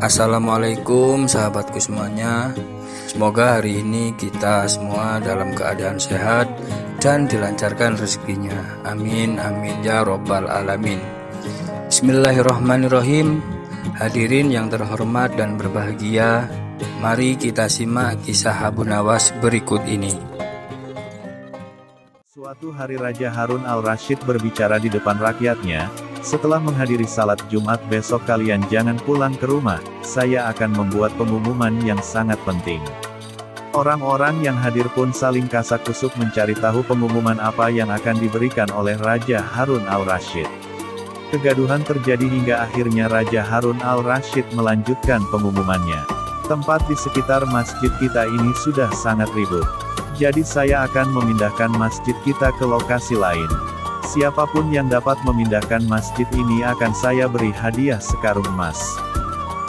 Assalamualaikum sahabatku semuanya. Semoga hari ini kita semua dalam keadaan sehat dan dilancarkan rezekinya. Amin amin ya robbal alamin. Bismillahirrahmanirrahim. Hadirin yang terhormat dan berbahagia, mari kita simak kisah Abu Nawas berikut ini. Suatu hari Raja Harun al-Rasyid berbicara di depan rakyatnya, "Setelah menghadiri salat Jumat besok kalian jangan pulang ke rumah, saya akan membuat pengumuman yang sangat penting." Orang-orang yang hadir pun saling kasak-kusuk mencari tahu pengumuman apa yang akan diberikan oleh Raja Harun al-Rasyid. Kegaduhan terjadi hingga akhirnya Raja Harun al-Rasyid melanjutkan pengumumannya. "Tempat di sekitar masjid kita ini sudah sangat ribut. Jadi saya akan memindahkan masjid kita ke lokasi lain. Siapapun yang dapat memindahkan masjid ini akan saya beri hadiah sekarung emas."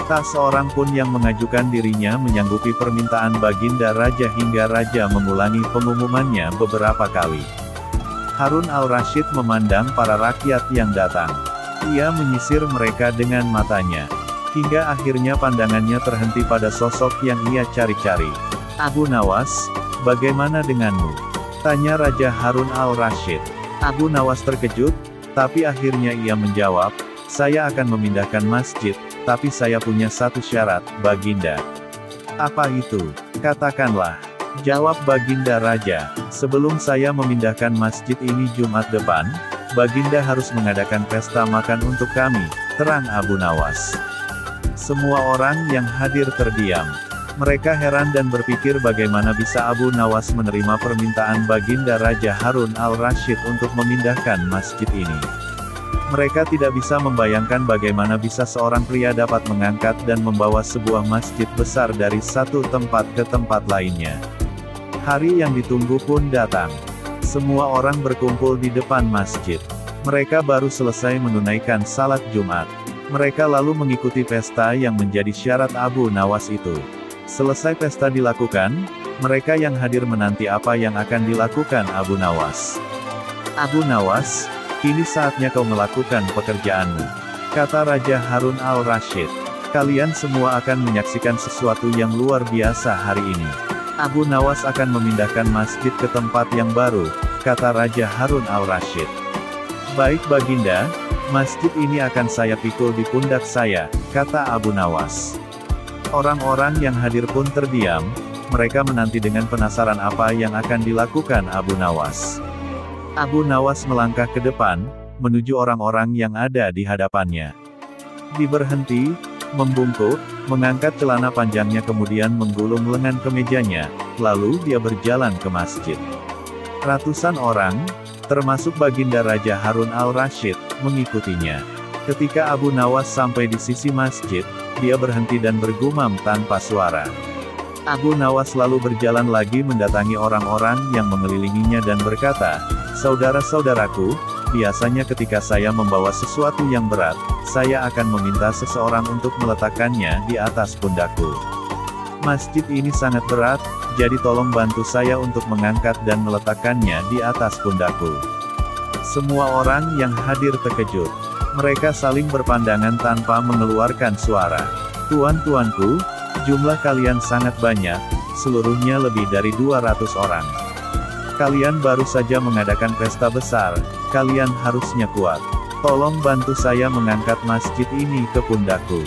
Tak seorang pun yang mengajukan dirinya menyanggupi permintaan baginda raja hingga raja mengulangi pengumumannya beberapa kali. Harun al-Rasyid memandang para rakyat yang datang. Ia menyisir mereka dengan matanya. Hingga akhirnya pandangannya terhenti pada sosok yang ia cari-cari. "Abu Nawas, bagaimana denganmu?" tanya Raja Harun al-Rasyid. Abu Nawas terkejut, tapi akhirnya ia menjawab, "Saya akan memindahkan masjid, tapi saya punya satu syarat, Baginda." "Apa itu? Katakanlah," jawab Baginda Raja. "Sebelum saya memindahkan masjid ini Jumat depan, Baginda harus mengadakan pesta makan untuk kami," terang Abu Nawas. Semua orang yang hadir terdiam. Mereka heran dan berpikir bagaimana bisa Abu Nawas menerima permintaan Baginda Raja Harun al-Rasyid untuk memindahkan masjid ini. Mereka tidak bisa membayangkan bagaimana bisa seorang pria dapat mengangkat dan membawa sebuah masjid besar dari satu tempat ke tempat lainnya. Hari yang ditunggu pun datang. Semua orang berkumpul di depan masjid. Mereka baru selesai menunaikan salat Jumat. Mereka lalu mengikuti pesta yang menjadi syarat Abu Nawas itu. Selesai pesta dilakukan, mereka yang hadir menanti apa yang akan dilakukan Abu Nawas. "Abu Nawas, kini saatnya kau melakukan pekerjaanmu," kata Raja Harun al-Rasyid. "Kalian semua akan menyaksikan sesuatu yang luar biasa hari ini. Abu Nawas akan memindahkan masjid ke tempat yang baru," kata Raja Harun al-Rasyid. "Baik Baginda, masjid ini akan saya pikul di pundak saya," kata Abu Nawas. Orang-orang yang hadir pun terdiam, mereka menanti dengan penasaran apa yang akan dilakukan Abu Nawas. Abu Nawas melangkah ke depan, menuju orang-orang yang ada di hadapannya. Dia berhenti, membungkuk, mengangkat celana panjangnya kemudian menggulung lengan kemejanya, lalu dia berjalan ke masjid. Ratusan orang, termasuk Baginda Raja Harun al-Rasyid, mengikutinya. Ketika Abu Nawas sampai di sisi masjid, dia berhenti dan bergumam tanpa suara. Abu Nawas lalu berjalan lagi mendatangi orang-orang yang mengelilinginya dan berkata, "Saudara-saudaraku, biasanya ketika saya membawa sesuatu yang berat, saya akan meminta seseorang untuk meletakkannya di atas pundakku. Masjid ini sangat berat, jadi tolong bantu saya untuk mengangkat dan meletakkannya di atas pundakku." Semua orang yang hadir terkejut. Mereka saling berpandangan tanpa mengeluarkan suara. "Tuan-tuanku, jumlah kalian sangat banyak, seluruhnya lebih dari 200 orang. Kalian baru saja mengadakan pesta besar, kalian harusnya kuat. Tolong bantu saya mengangkat masjid ini ke pundakku."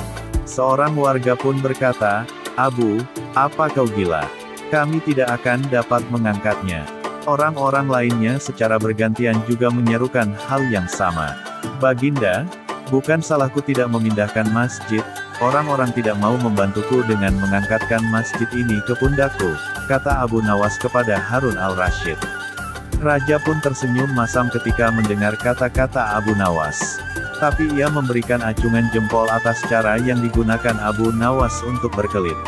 Seorang warga pun berkata, "Abu, apa kau gila? Kami tidak akan dapat mengangkatnya." Orang-orang lainnya secara bergantian juga menyerukan hal yang sama. "Baginda, bukan salahku tidak memindahkan masjid, orang-orang tidak mau membantuku dengan mengangkatkan masjid ini ke pundakku," kata Abu Nawas kepada Harun al-Rasyid. Raja pun tersenyum masam ketika mendengar kata-kata Abu Nawas. Tapi ia memberikan acungan jempol atas cara yang digunakan Abu Nawas untuk berkelit.